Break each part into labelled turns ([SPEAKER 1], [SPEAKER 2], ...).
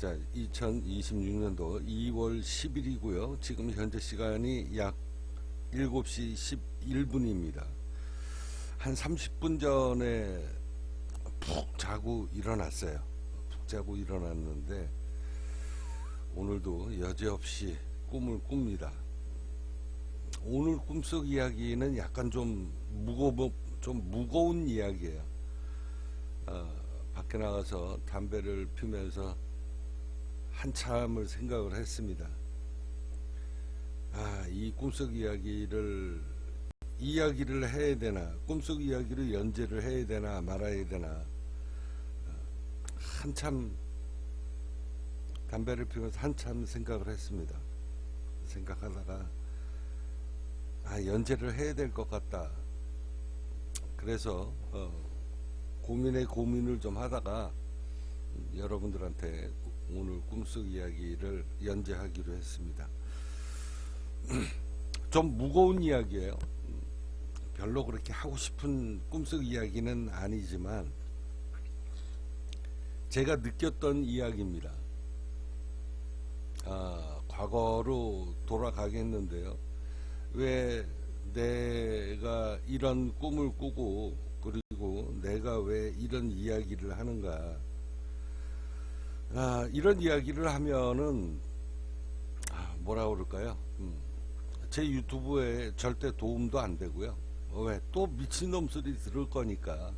[SPEAKER 1] 자, 2026년도 2월 10일이고요. 지금 현재 시간이 약 7시 11분입니다. 한 30분 전에 푹 자고 일어났어요. 푹 자고 일어났는데 오늘도 여지없이 꿈을 꿉니다. 오늘 꿈속 이야기는 약간 좀 무거운 이야기예요. 밖에 나가서 담배를 피우면서 한참을 생각을 했습니다. 이 꿈속 이야기를 해야 되나, 꿈속 이야기를 연재를 해야 되나 말아야 되나, 한참 담배를 피우면서 한참 생각을 했습니다. 생각하다가 연재를 해야 될 것 같다. 그래서 고민을 좀 하다가 여러분들한테 오늘 꿈속 이야기를 연재하기로 했습니다. 좀 무거운 이야기예요. 별로 그렇게 하고 싶은 꿈속 이야기는 아니지만 제가 느꼈던 이야기입니다. 과거로 돌아가겠는데요. 왜 내가 이런 꿈을 꾸고 그리고 내가 왜 이런 이야기를 하는가. 이런 이야기를 하면은 뭐라 그럴까요? 제 유튜브에 절대 도움도 안 되고요. 왜? 또 미친놈 소리 들을 거니까.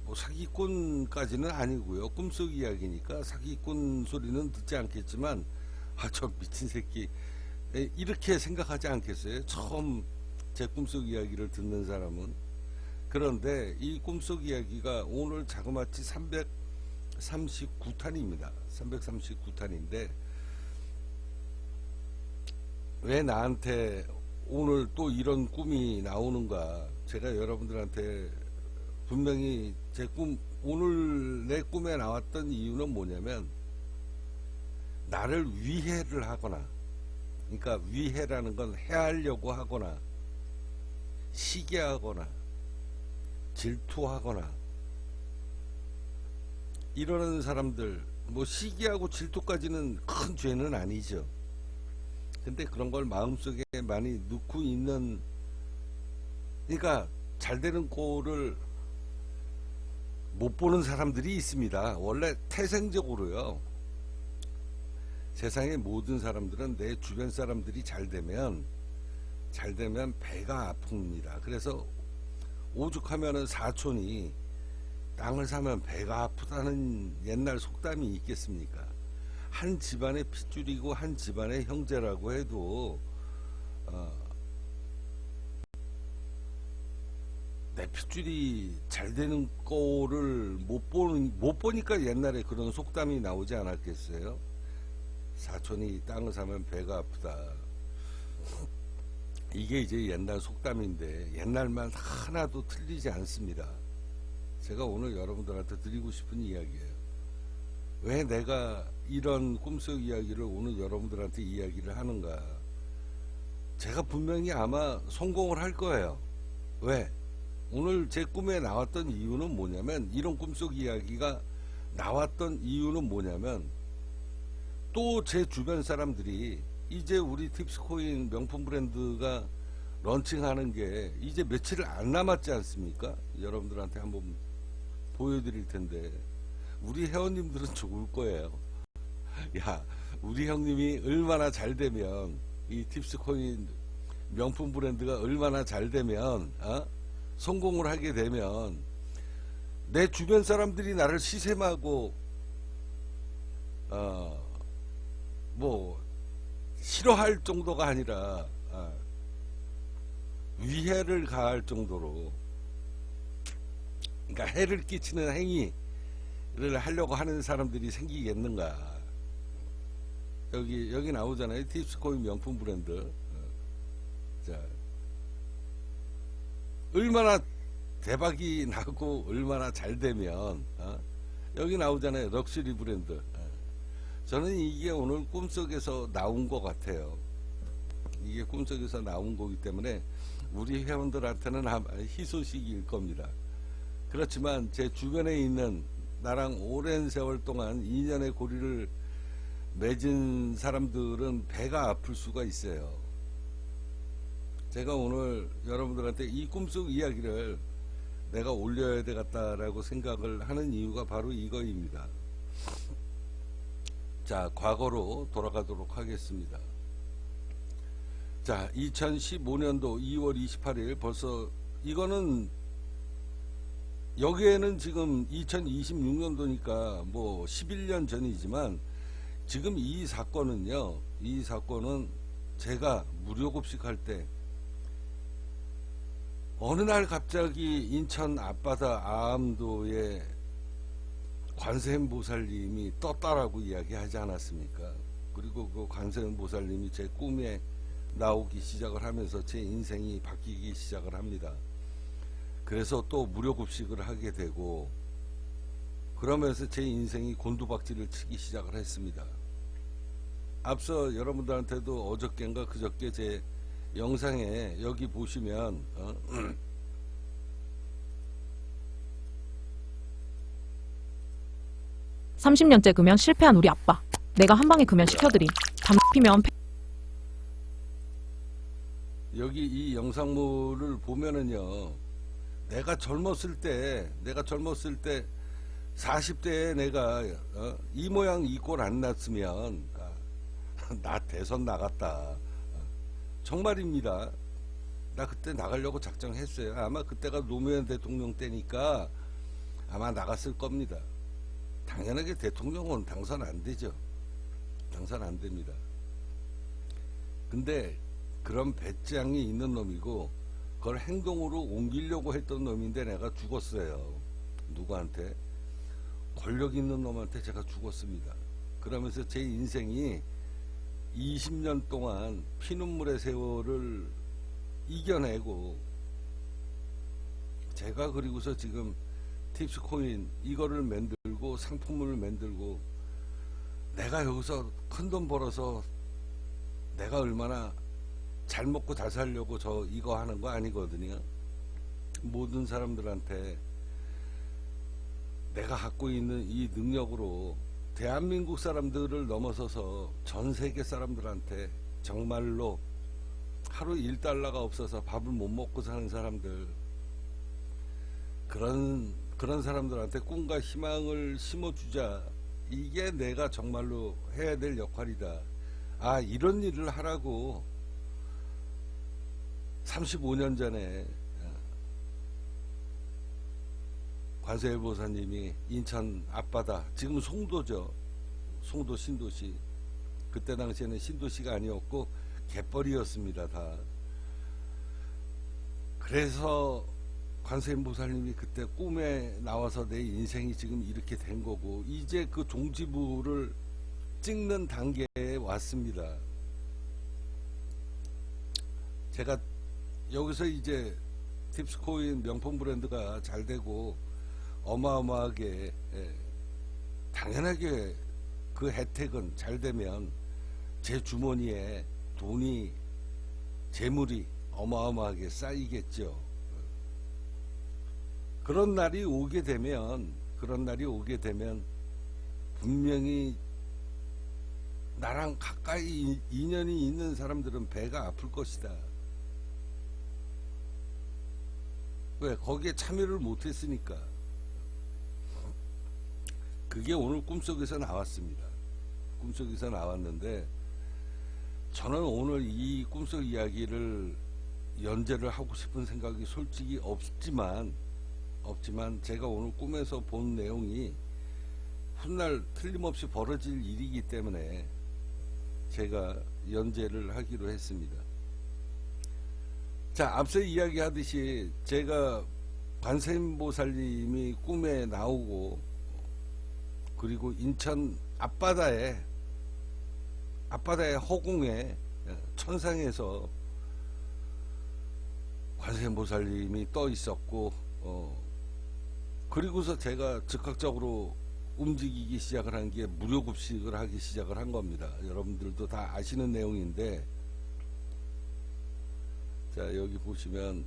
[SPEAKER 1] 뭐 사기꾼까지는 아니고요. 꿈속 이야기니까 사기꾼 소리는 듣지 않겠지만 저 미친 새끼 이렇게 생각하지 않겠어요? 처음 제 꿈속 이야기를 듣는 사람은. 그런데 이 꿈속 이야기가 오늘 자그마치 339탄입니다. 339탄인데 왜 나한테 오늘 또 이런 꿈이 나오는가. 제가 여러분들한테 분명히 오늘 내 꿈에 나왔던 이유는 뭐냐면 나를 위해를 하거나, 그러니까 위해라는 건 해하려고 하거나 시기하거나 질투하거나 이러는 사람들, 뭐 시기하고 질투까지는 큰 죄는 아니죠. 근데 그런 걸 마음속에 많이 넣고 있는, 그러니까 잘 되는 꼴을 못 보는 사람들이 있습니다. 원래 태생적으로요. 세상의 모든 사람들은 내 주변 사람들이 잘 되면 배가 아픕니다. 그래서 오죽하면은 사촌이 땅을 사면 배가 아프다는 옛날 속담이 있겠습니까? 한 집안의 핏줄이고 한 집안의 형제라고 해도 내 핏줄이 잘 되는 꼴을 못 보니까 옛날에 그런 속담이 나오지 않았겠어요? 사촌이 땅을 사면 배가 아프다. 이게 이제 옛날 속담인데 옛날 말 하나도 틀리지 않습니다. 제가 오늘 여러분들한테 드리고 싶은 이야기예요. 왜 내가 이런 꿈속 이야기를 오늘 여러분들한테 이야기를 하는가. 제가 분명히 아마 성공을 할 거예요. 왜? 오늘 제 꿈에 나왔던 이유는 뭐냐면, 이런 꿈속 이야기가 나왔던 이유는 뭐냐면, 또 제 주변 사람들이 이제 우리 팁스코인 명품 브랜드가 런칭하는 게 이제 며칠 안 남았지 않습니까? 여러분들한테 한번 보여드릴 텐데 우리 회원님들은 좋을 거예요. 야, 우리 형님이 얼마나 잘 되면, 이 팁스코인 명품 브랜드가 얼마나 잘 되면, 성공을 하게 되면 내 주변 사람들이 나를 시샘하고 뭐 싫어할 정도가 아니라 위해를 가할 정도로, 그러니까 해를 끼치는 행위를 하려고 하는 사람들이 생기겠는가. 여기 나오잖아요. 팁스코인 명품 브랜드. 자, 얼마나 대박이 나고 얼마나 잘 되면 여기 나오잖아요. 럭셔리 브랜드. 저는 이게 오늘 꿈속에서 나온 것 같아요. 이게 꿈속에서 나온 거기 때문에 우리 회원들한테는 희소식일 겁니다. 그렇지만 제 주변에 있는 나랑 오랜 세월 동안 인연의 고리를 맺은 사람들은 배가 아플 수가 있어요. 제가 오늘 여러분들한테 이 꿈속 이야기를 내가 올려야 되겠다라고 생각을 하는 이유가 바로 이거입니다. 자, 과거로 돌아가도록 하겠습니다. 자, 2015년도 2월 28일 벌써 이거는 여기에는 지금 2026년도니까 뭐 11년 전이지만 지금 이 사건은요, 이 사건은 제가 무료급식 할 때 어느 날 갑자기 인천 앞바다 아암도에 관세음보살님이 떴다라고 이야기하지 않았습니까? 그리고 그 관세음보살님이 제 꿈에 나오기 시작을 하면서 제 인생이 바뀌기 시작을 합니다. 그래서 또 무료급식을 하게 되고 그러면서 제 인생이 곤두박질을 치기 시작을 했습니다. 앞서 여러분들한테도 어저께인가 그저께 제 영상에 여기 보시면
[SPEAKER 2] 30년째 금연 실패한 우리 아빠. 내가 한 방에 금연 시켜드림. 담 피면
[SPEAKER 1] 여기 이 영상물을 보면은요, 내가 젊었을 때 40대에 내가 이 모양 이 꼴 안 났으면 나 대선 나갔다. 정말입니다. 나 그때 나가려고 작정했어요. 아마 그때가 노무현 대통령 때니까 아마 나갔을 겁니다. 당연하게 대통령은 당선 안 되죠. 당선 안 됩니다. 근데 그런 배짱이 있는 놈이고 그걸 행동으로 옮기려고 했던 놈인데 내가 죽었어요. 누구한테? 권력 있는 놈한테 제가 죽었습니다. 그러면서 제 인생이 20년 동안 피눈물의 세월을 이겨내고 제가 그리고서 지금 팁스코인 이거를 만들고 상품을 만들고 내가 여기서 큰돈 벌어서 내가 얼마나 잘 먹고 잘 살려고 저 이거 하는 거 아니거든요. 모든 사람들한테 내가 갖고 있는 이 능력으로 대한민국 사람들을 넘어서서 전 세계 사람들한테 정말로 하루 1달러가 없어서 밥을 못 먹고 사는 사람들, 그런 사람들한테 꿈과 희망을 심어주자. 이게 내가 정말로 해야 될 역할이다. 아, 이런 일을 하라고 35년 전에 관세음보살님이 인천 앞바다, 지금 송도죠. 송도 신도시. 그때 당시에는 신도시가 아니었고 갯벌이었습니다. 다. 그래서 관세음보살님이 그때 꿈에 나와서 내 인생이 지금 이렇게 된 거고 이제 그 종지부를 찍는 단계에 왔습니다. 제가 여기서 이제 팁스코인 명품 브랜드가 잘 되고 어마어마하게 당연하게 그 혜택은 잘 되면 제 주머니에 돈이 재물이 어마어마하게 쌓이겠죠. 그런 날이 오게 되면 분명히 나랑 가까이 인연이 있는 사람들은 배가 아플 것이다. 왜? 거기에 참여를 못했으니까. 그게 오늘 꿈속에서 나왔습니다. 꿈속에서 나왔는데 저는 오늘 이 꿈속 이야기를 연재를 하고 싶은 생각이 솔직히 없지만 제가 오늘 꿈에서 본 내용이 훗날 틀림없이 벌어질 일이기 때문에 제가 연재를 하기로 했습니다. 자, 앞서 이야기하듯이 제가 관세음보살님이 꿈에 나오고 그리고 인천 앞바다의 허공에 천상에서 관세음보살님이 떠 있었고 그리고서 제가 즉각적으로 움직이기 시작을 한 게 무료급식을 하기 시작을 한 겁니다. 여러분들도 다 아시는 내용인데 자, 여기 보시면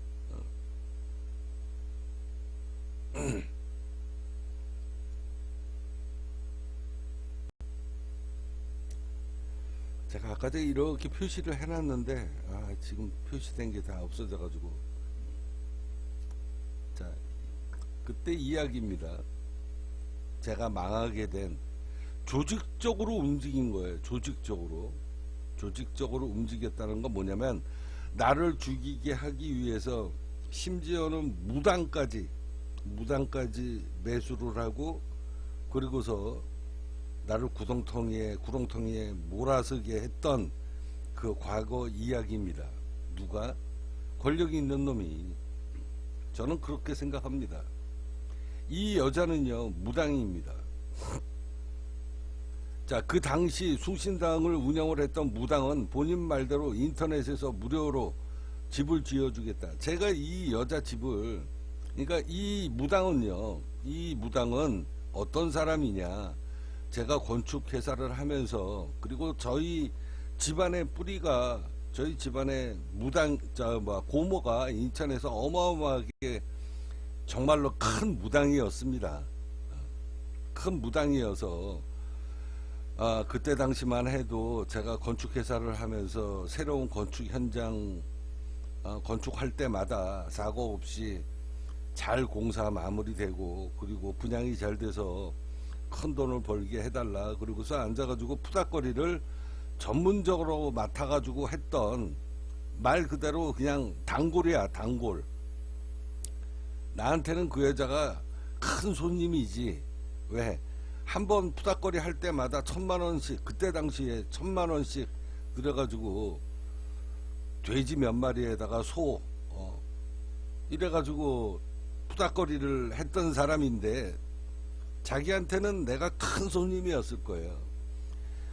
[SPEAKER 1] 제가 아까 전에 이렇게 표시를 해놨는데 지금 표시된 게 다 없어져 가지고. 자, 그때 이야기입니다. 제가 망하게 된, 조직적으로 움직인 거예요. 조직적으로 움직였다는 건 뭐냐면, 나를 죽이게 하기 위해서 심지어는 무당까지 매수를 하고, 그리고서 나를 구렁텅이에 몰아서게 했던 그 과거 이야기입니다. 누가? 권력이 있는 놈이. 저는 그렇게 생각합니다. 이 여자는요, 무당입니다. 자, 그 당시 수신당을 운영을 했던 무당은 본인 말대로 인터넷에서 무료로 집을 지어주겠다. 제가 이 여자 집을, 그러니까 이 무당은 어떤 사람이냐, 제가 건축 회사를 하면서, 그리고 저희 집안의 뿌리가, 저희 집안의 고모가 인천에서 어마어마하게 정말로 큰 무당이었습니다. 큰 무당이어서 그때 당시만 해도 제가 건축 회사를 하면서 새로운 건축 현장 건축할 때마다 사고 없이 잘 공사 마무리되고, 그리고 분양이 잘 돼서 큰 돈을 벌게 해달라, 그리고서 앉아가지고 푸닥거리를 전문적으로 맡아가지고 했던, 말 그대로 그냥 단골이야, 단골. 나한테는 그 여자가 큰 손님이지. 왜? 한번 푸닥거리 할 때마다 1,000만원씩, 그때 당시에 1,000만원씩 들여가지고 돼지 몇 마리에다가 소 이래가지고 푸닥거리를 했던 사람인데, 자기한테는 내가 큰 손님이었을 거예요.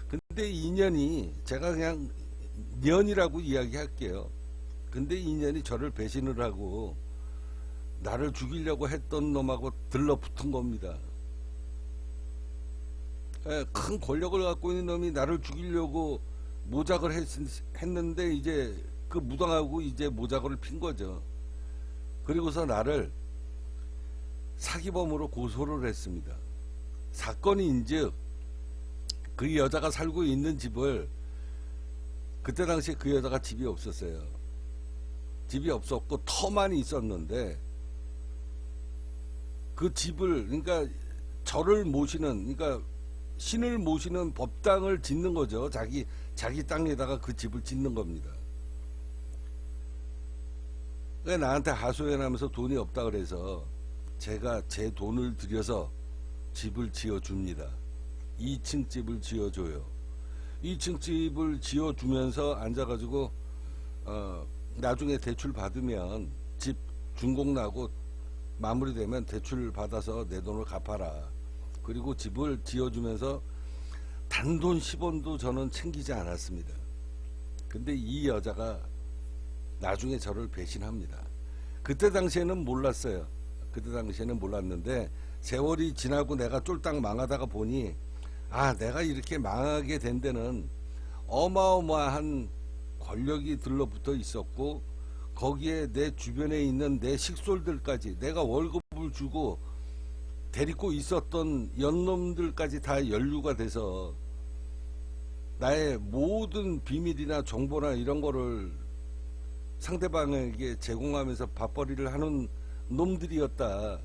[SPEAKER 1] 근데 인연이, 제가 그냥 년이라고 이야기할게요. 근데 인연이 저를 배신을 하고 나를 죽이려고 했던 놈하고 들러붙은 겁니다. 큰 권력을 갖고 있는 놈이 나를 죽이려고 모작을 했는데, 이제 그 무당하고 이제 모작을 핀 거죠. 그리고서 나를 사기범으로 고소를 했습니다. 사건인즉 그 여자가 살고 있는 집을, 그때 당시에 그 여자가 집이 없었어요. 집이 없었고 터만 있었는데, 그 집을, 그러니까 저를 모시는, 그러니까 신을 모시는 법당을 짓는 거죠. 자기 땅에다가 그 집을 짓는 겁니다. 그러니까 나한테 하소연하면서 돈이 없다 그래서 제가 제 돈을 들여서 집을 지어줍니다. 2층 집을 지어줘요. 2층 집을 지어주면서 앉아가지고 나중에 대출 받으면, 집 준공 나고 마무리되면 대출 받아서 내 돈을 갚아라. 그리고 집을 지어주면서 단돈 10원도 저는 챙기지 않았습니다. 근데 이 여자가 나중에 저를 배신합니다. 그때 당시에는 몰랐어요. 그때 당시에는 몰랐는데, 세월이 지나고 내가 쫄딱 망하다가 보니, 내가 이렇게 망하게 된 데는 어마어마한 권력이 들러붙어 있었고, 거기에 내 주변에 있는 내 식솔들까지, 내가 월급을 주고 데리고 있었던 연놈들까지 다 연루가 돼서 나의 모든 비밀이나 정보나 이런 거를 상대방에게 제공하면서 밥벌이를 하는 놈들이었다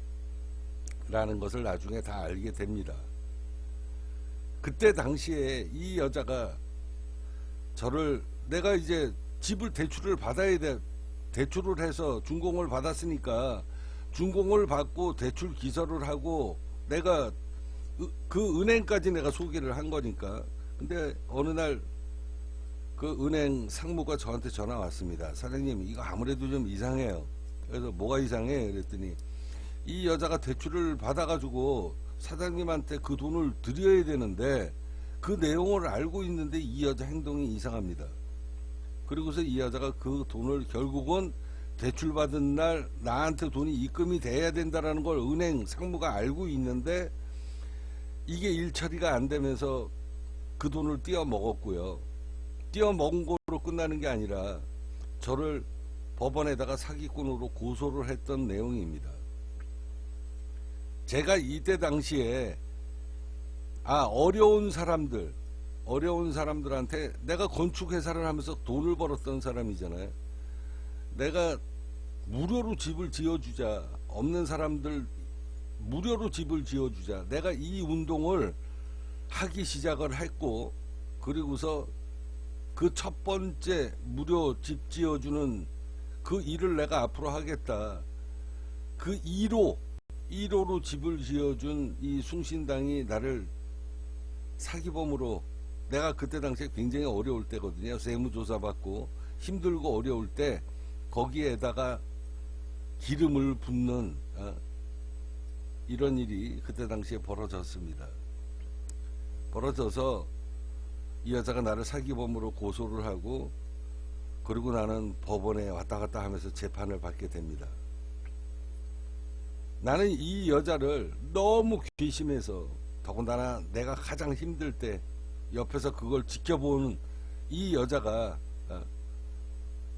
[SPEAKER 1] 라는 것을 나중에 다 알게 됩니다. 그때 당시에 이 여자가 저를, 내가 이제 집을 대출을 받아야 돼, 대출을 해서 준공을 받았으니까 준공을 받고 대출 기소를 하고, 내가 그 은행까지 내가 소개를 한 거니까. 근데 어느 날 그 은행 상무가 저한테 전화 왔습니다. 사장님, 이거 아무래도 좀 이상해요. 그래서 뭐가 이상해? 그랬더니 이 여자가 대출을 받아가지고 사장님한테 그 돈을 드려야 되는데, 그 내용을 알고 있는데 이 여자 행동이 이상합니다. 그리고서 이 여자가 그 돈을 결국은 대출 받은 날 나한테 돈이 입금이 돼야 된다라는 걸 은행 상무가 알고 있는데, 이게 일처리가 안 되면서 그 돈을 띄어 먹었고요. 띄어 먹은 거로 끝나는 게 아니라 저를 법원에다가 사기꾼으로 고소를 했던 내용입니다. 제가 이때 당시에 어려운 사람들, 어려운 사람들한테 내가 건축 회사를 하면서 돈을 벌었던 사람이잖아요. 내가 무료로 집을 지어주자, 없는 사람들 무료로 집을 지어주자, 내가 이 운동을 하기 시작을 했고, 그리고서 그 첫 번째 무료 집 지어주는 그 일을 내가 앞으로 하겠다. 그 1호로 집을 지어준 이 숭신당이 나를 사기범으로, 내가 그때 당시에 굉장히 어려울 때거든요. 세무조사 받고 힘들고 어려울 때 거기에다가 기름을 붓는 이런 일이 그때 당시에 벌어졌습니다. 벌어져서 이 여자가 나를 사기범으로 고소를 하고, 그리고 나는 법원에 왔다 갔다 하면서 재판을 받게 됩니다. 나는 이 여자를 너무 괘씸해서, 더군다나 내가 가장 힘들 때 옆에서 그걸 지켜본 이 여자가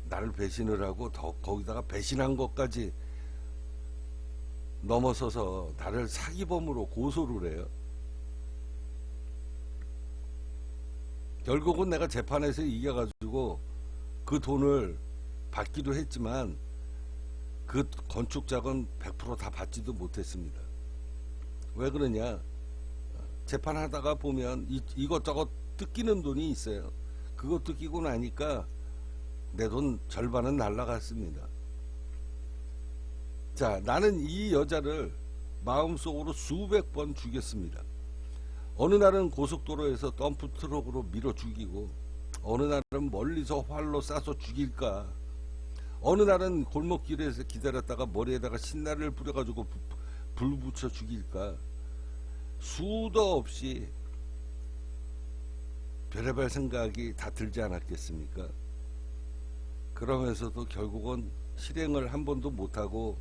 [SPEAKER 1] 나를 배신을 하고, 더 거기다가 배신한 것까지 넘어서서 나를 사기범으로 고소를 해요. 결국은 내가 재판에서 이겨가지고 그 돈을 받기도 했지만 그 건축작은 100% 다 받지도 못했습니다. 왜 그러냐? 재판하다가 보면 이것저것 뜯기는 돈이 있어요. 그거 뜯기고 나니까 내 돈 절반은 날라갔습니다. 자, 나는 이 여자를 마음속으로 수백 번 죽였습니다. 어느 날은 고속도로에서 덤프트럭으로 밀어 죽이고, 어느 날은 멀리서 활로 쏴서 죽일까, 어느 날은 골목길에서 기다렸다가 머리에다가 신나를 뿌려가지고 불 붙여 죽일까, 수도 없이 별의별 생각이 다 들지 않았겠습니까? 그러면서도 결국은 실행을 한 번도 못하고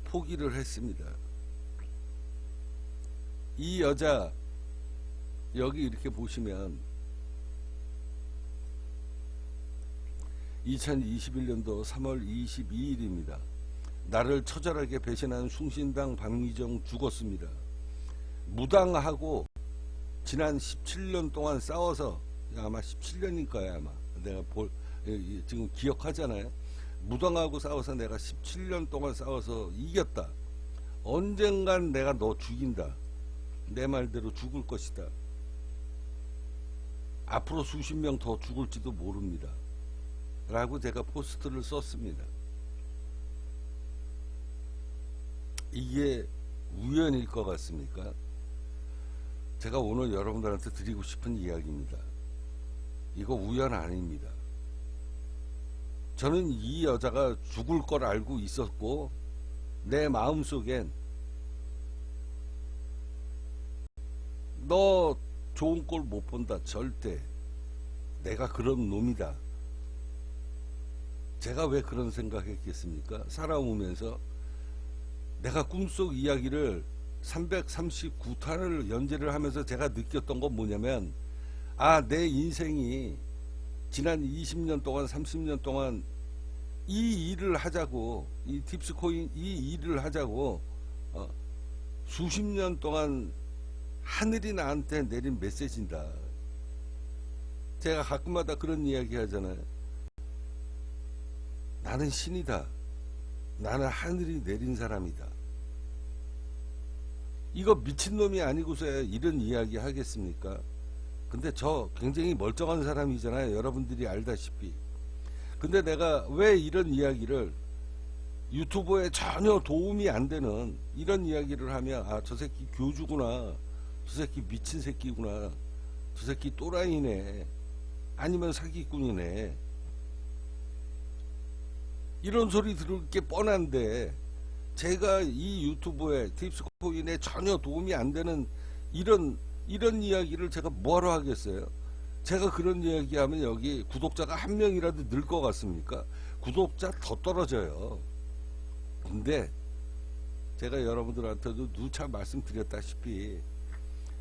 [SPEAKER 1] 포기를 했습니다. 이 여자 여기 이렇게 보시면 2021년도 3월 22일입니다. 나를 처절하게 배신한 숭신당 박미정 죽었습니다. 무당하고 지난 17년 동안 싸워서, 아마 17년일 거야 아마, 내가 지금 기억하잖아요. 무당하고 싸워서 내가 17년 동안 싸워서 이겼다. 언젠간 내가 너 죽인다. 내 말대로 죽을 것이다. 앞으로 수십 명 더 죽을지도 모릅니다. 라고 제가 포스트를 썼습니다. 이게 우연일 것 같습니까? 제가 오늘 여러분들한테 드리고 싶은 이야기입니다. 이거 우연 아닙니다. 저는 이 여자가 죽을 걸 알고 있었고, 내 마음속엔 너 좋은 꼴 못 본다, 절대. 내가 그런 놈이다. 제가 왜 그런 생각했겠습니까? 살아오면서 내가 꿈속 이야기를 339탄을 연재를 하면서 제가 느꼈던 건 뭐냐면, 내 인생이 지난 20년 동안 30년 동안 이 일을 하자고, 이 팁스코인 이 일을 하자고 수십 년 동안 하늘이 나한테 내린 메시지인다. 제가 가끔마다 그런 이야기 하잖아요. 나는 신이다. 나는 하늘이 내린 사람이다. 이거 미친놈이 아니고서야 이런 이야기 하겠습니까? 근데 저 굉장히 멀쩡한 사람이잖아요. 여러분들이 알다시피. 근데 내가 왜 이런 이야기를 유튜브에 전혀 도움이 안 되는 이런 이야기를 하면, 저 새끼 교주구나, 저 새끼 미친 새끼구나, 저 새끼 또라이네, 아니면 사기꾼이네, 이런 소리 들을 게 뻔한데, 제가 이 유튜브에 팁스코인에 전혀 도움이 안 되는 이런 이야기를 제가 뭐하러 하겠어요? 제가 그런 이야기하면 여기 구독자가 한 명이라도 늘 것 같습니까? 구독자 더 떨어져요. 근데 제가 여러분들한테도 누차 말씀드렸다시피,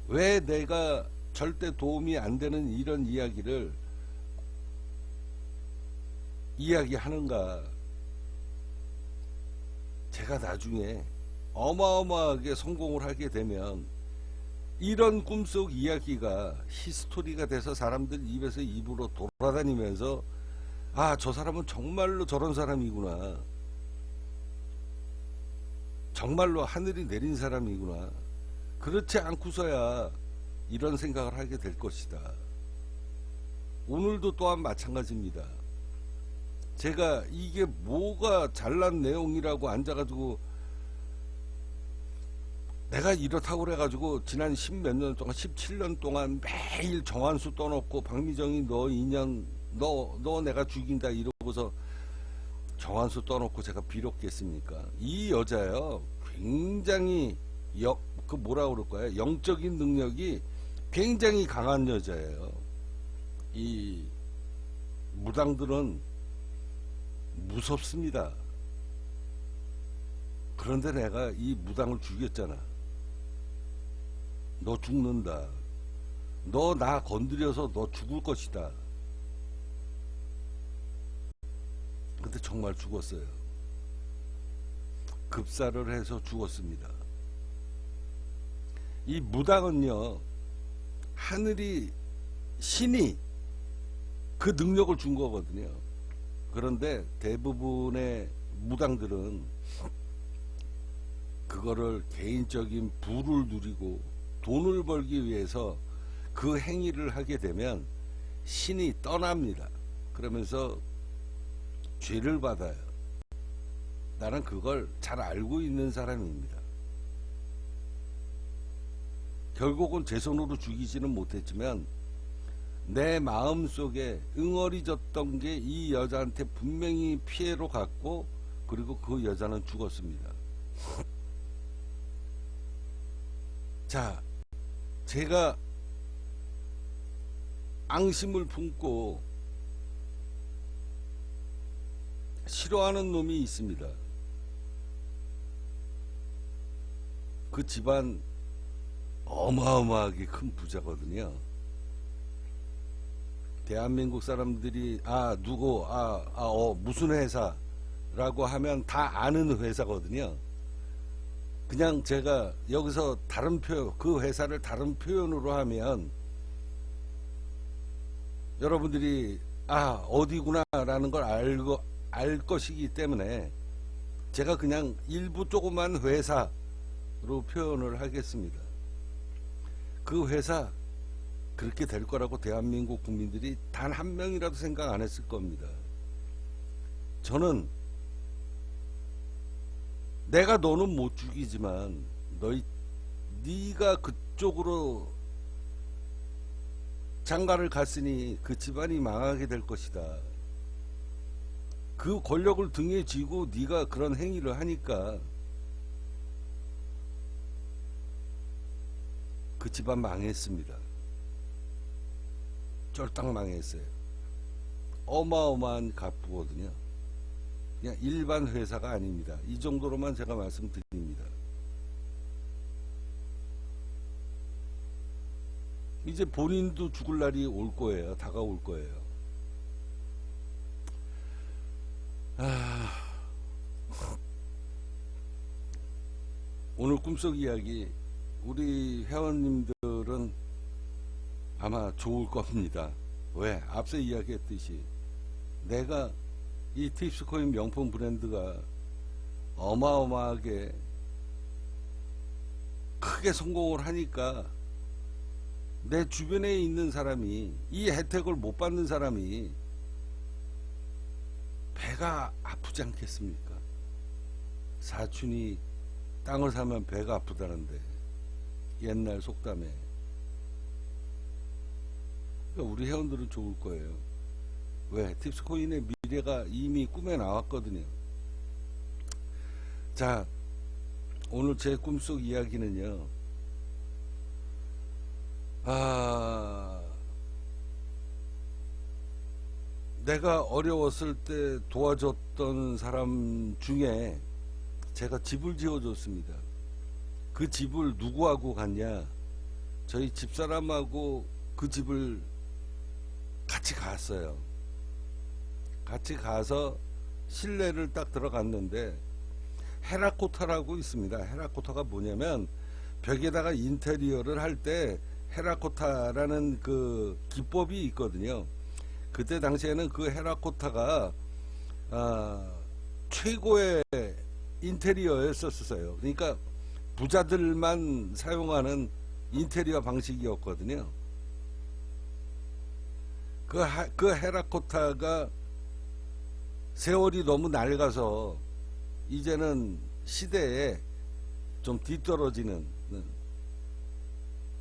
[SPEAKER 1] 왜 내가 절대 도움이 안 되는 이런 이야기를 이야기하는가? 제가 나중에 어마어마하게 성공을 하게 되면 이런 꿈속 이야기가 히스토리가 돼서 사람들 입에서 입으로 돌아다니면서 아, 저 사람은 정말로 저런 사람이구나. 정말로 하늘이 내린 사람이구나. 그렇지 않고서야 이런 생각을 하게 될 것이다. 오늘도 또한 마찬가지입니다. 제가 이게 뭐가 잘난 내용이라고 앉아가지고 내가 이렇다고 그래가지고 지난 10몇 년 동안 17년 동안 매일 정한수 떠놓고 박미정이 너 인연 너 내가 죽인다 이러고서 정한수 떠놓고 제가 비롭겠습니까? 이 여자요 굉장히 그 뭐라 그럴까요? 영적인 능력이 굉장히 강한 여자예요. 이 무당들은 무섭습니다. 그런데 내가 이 무당을 죽였잖아. 너 죽는다. 너 나 건드려서 너 죽을 것이다. 근데 정말 죽었어요. 급사를 해서 죽었습니다. 이 무당은요, 하늘이, 신이 그 능력을 준 거거든요. 그런데 대부분의 무당들은 그거를 개인적인 부를 누리고 돈을 벌기 위해서 그 행위를 하게 되면 신이 떠납니다. 그러면서 죄를 받아요. 나는 그걸 잘 알고 있는 사람입니다. 결국은 제 손으로 죽이지는 못했지만 내 마음속에 응어리졌던 게 이 여자한테 분명히 피해로 갔고, 그리고 그 여자는 죽었습니다. 자, 제가 앙심을 품고 싫어하는 놈이 있습니다. 그 집안 어마어마하게 큰 부자거든요. 대한민국 사람들이 누구 무슨 회사라고 하면 다 아는 회사거든요. 그냥 제가 여기서 다른 표현, 그 회사를 다른 표현으로 하면 여러분들이 어디구나라는 걸 알 것이기 때문에 제가 그냥 일부 조그만 회사로 표현을 하겠습니다. 그 회사 그렇게 될 거라고 대한민국 국민들이 단 한 명이라도 생각 안 했을 겁니다. 저는 내가 너는 못 죽이지만 네가 그쪽으로 장가를 갔으니 그 집안이 망하게 될 것이다. 그 권력을 등에 쥐고 네가 그런 행위를 하니까 그 집안 망했습니다. 쫄딱 망했어요. 어마어마한 갑부거든요. 그냥 일반 회사가 아닙니다. 이 정도로만 제가 말씀드립니다. 이제 본인도 죽을 날이 올 거예요. 다가올 거예요. 오늘 꿈속 이야기 우리 회원님들은 아마 좋을 겁니다. 왜? 앞서 이야기했듯이 내가 이 팁스코인 명품 브랜드가 어마어마하게 크게 성공을 하니까 내 주변에 있는 사람이, 이 혜택을 못 받는 사람이 배가 아프지 않겠습니까? 사촌이 땅을 사면 배가 아프다는데, 옛날 속담에. 그러니까 우리 회원들은 좋을 거예요. 왜? 팁스코인의 미래가 이미 꿈에 나왔거든요. 자, 오늘 제 꿈속 이야기는요, 내가 어려웠을 때 도와줬던 사람 중에 제가 집을 지어줬습니다. 그 집을 누구하고 갔냐? 저희 집사람하고 그 집을 같이 갔어요. 같이 가서 실내를 딱 들어갔는데 헤라코타라고 있습니다. 헤라코타가 뭐냐면 벽에다가 인테리어를 할 때 헤라코타라는 그 기법이 있거든요. 그때 당시에는 그 헤라코타가 최고의 인테리어였었어요. 그러니까 부자들만 사용하는 인테리어 방식이었거든요. 그 헤라코타가 세월이 너무 낡아서 이제는 시대에 좀 뒤떨어지는,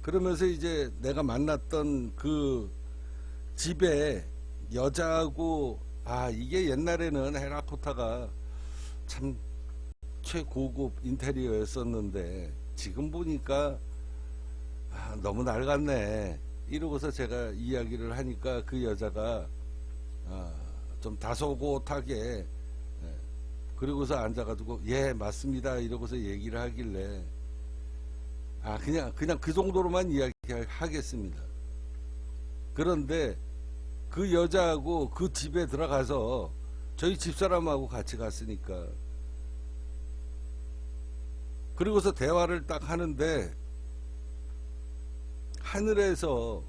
[SPEAKER 1] 그러면서 이제 내가 만났던 그 집에 여자하고, 이게 옛날에는 헤라코타가 참 최고급 인테리어였었는데 지금 보니까 너무 낡았네 이러고서 제가 이야기를 하니까 그 여자가 좀 다소곳하게, 그러고서 앉아가지고 예 맞습니다 이러고서 얘기를 하길래 그냥 그 정도로만 이야기하겠습니다. 그런데 그 여자하고 그 집에 들어가서 저희 집사람하고 같이 갔으니까, 그리고서 대화를 딱 하는데 하늘에서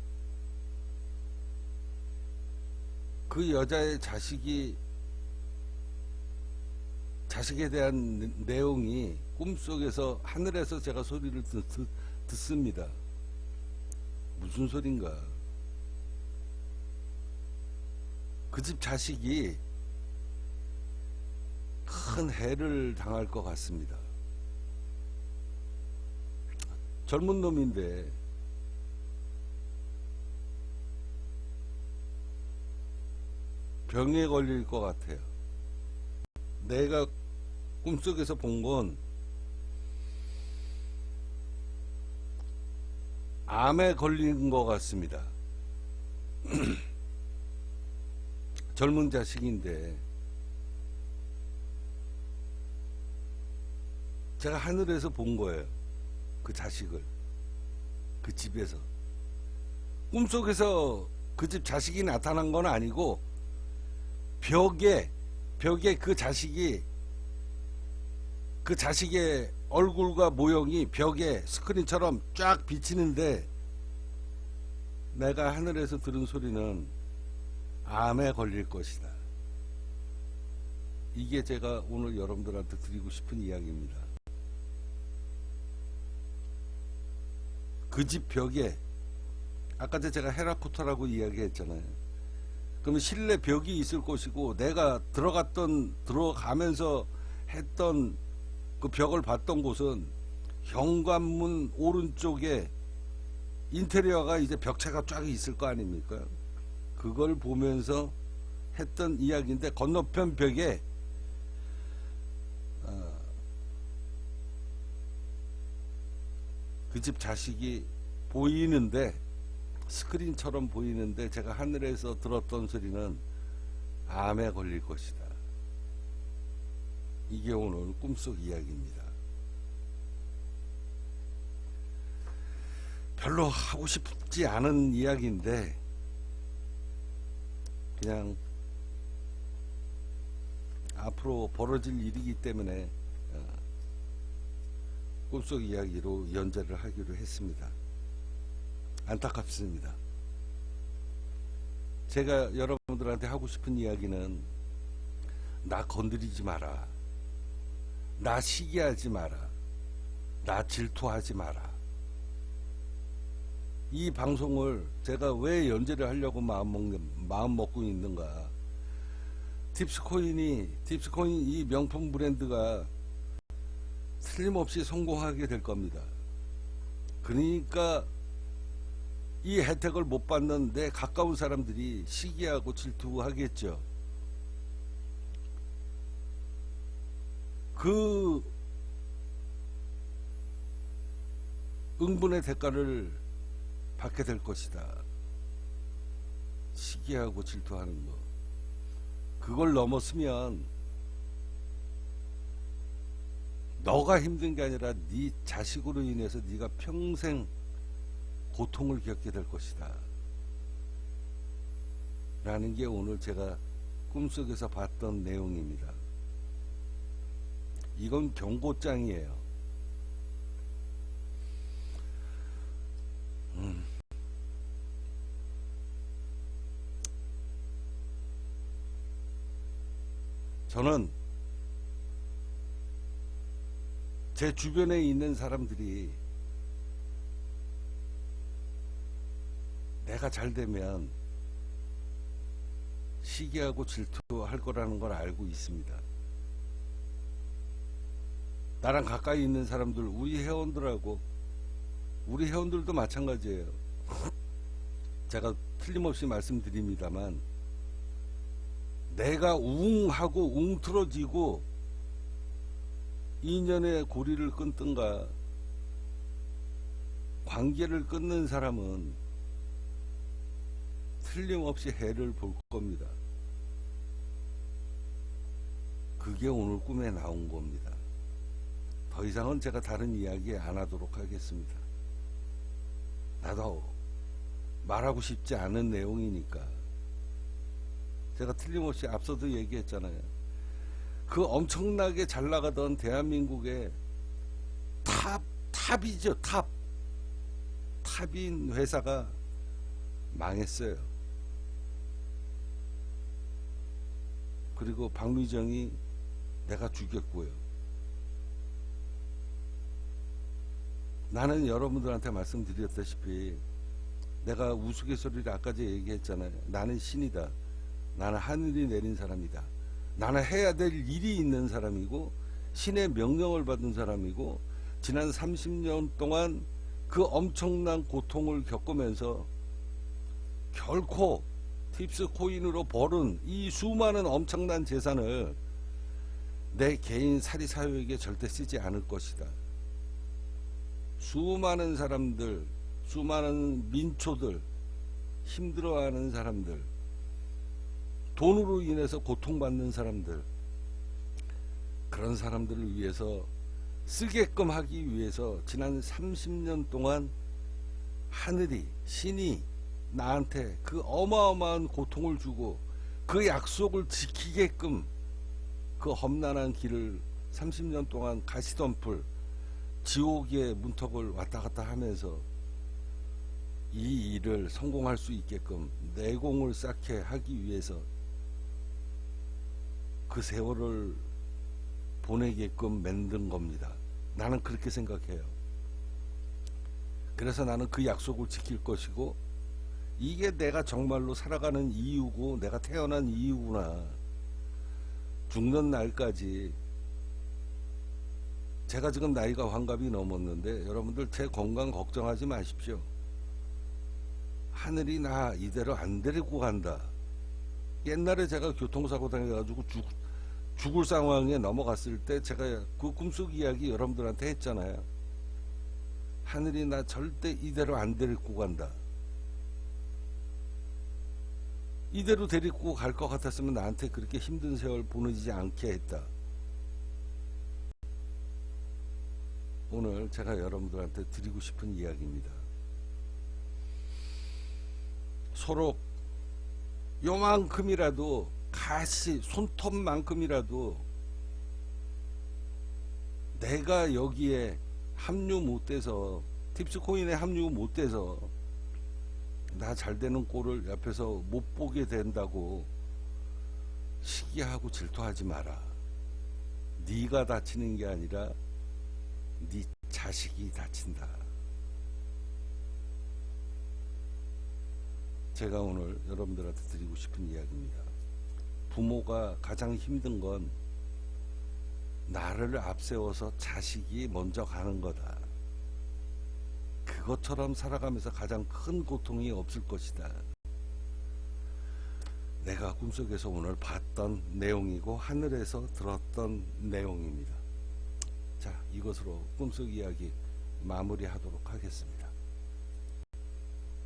[SPEAKER 1] 그 여자의 자식에 대한 내용이 꿈속에서 하늘에서 제가 소리를 듣습니다. 무슨 소린가? 그 집 자식이 큰 해를 당할 것 같습니다. 젊은 놈인데 병에 걸릴 것 같아요. 내가 꿈속에서 본 건 암에 걸린 것 같습니다. 젊은 자식인데 제가 하늘에서 본 거예요. 그 자식을 그 집에서 꿈속에서 그 집 자식이 나타난 건 아니고 벽에 그 자식의 얼굴과 모형이 벽에 스크린처럼 쫙 비치는데, 내가 하늘에서 들은 소리는 암에 걸릴 것이다. 이게 제가 오늘 여러분들한테 드리고 싶은 이야기입니다. 그 집 벽에, 아까 제가 헤라코타라고 이야기했잖아요. 그러면 실내 벽이 있을 것이고, 내가 들어가면서 했던 그 벽을 봤던 곳은 현관문 오른쪽에 인테리어가 이제 벽체가 쫙 있을 거 아닙니까? 그걸 보면서 했던 이야기인데, 건너편 벽에 그 집 자식이 보이는데, 스크린처럼 보이는데, 제가 하늘에서 들었던 소리는 암에 걸릴 것이다. 이게 오늘 꿈속 이야기입니다. 별로 하고 싶지 않은 이야기인데 그냥 앞으로 벌어질 일이기 때문에 꿈속 이야기로 연재를 하기로 했습니다. 안타깝습니다. 제가 여러분들한테 하고 싶은 이야기는, 나 건드리지 마라, 나 시기하지 마라, 나 질투하지 마라. 이 방송을 제가 왜 연재를 하려고 마음 먹고 있는가? 딥스코인 이 명품 브랜드가 틀림없이 성공하게 될 겁니다. 그러니까 이 혜택을 못 받는 내 가까운 사람들이 시기하고 질투하겠죠. 그 응분의 대가를 받게 될 것이다. 시기하고 질투하는 거. 그걸 넘었으면 너가 힘든 게 아니라 네 자식으로 인해서 네가 평생 고통을 겪게 될 것이다. 라는 게 오늘 제가 꿈속에서 봤던 내용입니다. 이건 경고장이에요. 저는 제 주변에 있는 사람들이 내가 잘 되면 시기하고 질투할 거라는 걸 알고 있습니다. 나랑 가까이 있는 사람들, 우리 회원들도 마찬가지예요. 제가 틀림없이 말씀드립니다만, 내가 웅하고 웅트러지고 인연의 고리를 끊든가 관계를 끊는 사람은 틀림없이 해를 볼 겁니다. 그게 오늘 꿈에 나온 겁니다. 더 이상은 제가 다른 이야기 안 하도록 하겠습니다. 나도 말하고 싶지 않은 내용이니까. 제가 틀림없이 앞서도 얘기했잖아요. 그 엄청나게 잘 나가던 대한민국의 탑이죠. 탑인 회사가 망했어요. 그리고 박미정이 내가 죽였고요. 나는 여러분들한테 말씀드렸다시피 내가 우스갯소리를 아까 전에 얘기했잖아요. 나는 신이다. 나는 하늘이 내린 사람이다. 나는 해야 될 일이 있는 사람이고 신의 명령을 받은 사람이고 지난 30년 동안 그 엄청난 고통을 겪으면서 결코 팁스 코인으로 벌은 이 수많은 엄청난 재산을 내 개인 사리사욕에게 절대 쓰지 않을 것이다. 수많은 사람들, 수많은 민초들, 힘들어하는 사람들, 돈으로 인해서 고통받는 사람들, 그런 사람들을 위해서 쓰게끔 하기 위해서 지난 30년 동안 하늘이, 신이 나한테 그 어마어마한 고통을 주고 그 약속을 지키게끔 그 험난한 길을 30년 동안 가시덤불 지옥의 문턱을 왔다 갔다 하면서 이 일을 성공할 수 있게끔 내공을 쌓게 하기 위해서 그 세월을 보내게끔 만든 겁니다. 나는 그렇게 생각해요. 그래서 나는 그 약속을 지킬 것이고 이게 내가 정말로 살아가는 이유고 내가 태어난 이유구나. 죽는 날까지 제가 지금 나이가 환갑이 넘었는데 여러분들 제 건강 걱정하지 마십시오. 하늘이 나 이대로 안 데리고 간다. 옛날에 제가 교통사고 당해가지고 죽을 상황에 넘어갔을 때 제가 그 꿈속 이야기 여러분들한테 했잖아요. 하늘이 나 절대 이대로 안 데리고 간다. 이대로 데리고 갈 것 같았으면 나한테 그렇게 힘든 세월 보내지 않게 했다. 오늘 제가 여러분들한테 드리고 싶은 이야기입니다. 서로 요만큼이라도 가시 손톱만큼이라도 내가 여기에 합류 못돼서 팁스코인에 합류 못돼서 나 잘되는 꼴을 옆에서 못 보게 된다고 시기하고 질투하지 마라. 네가 다치는 게 아니라 네 자식이 다친다. 제가 오늘 여러분들한테 드리고 싶은 이야기입니다. 부모가 가장 힘든 건 나를 앞세워서 자식이 먼저 가는 거다. 그것처럼 살아가면서 가장 큰 고통이 없을 것이다. 내가 꿈속에서 오늘 봤던 내용이고 하늘에서 들었던 내용입니다. 자, 이것으로 꿈속 이야기 마무리하도록 하겠습니다.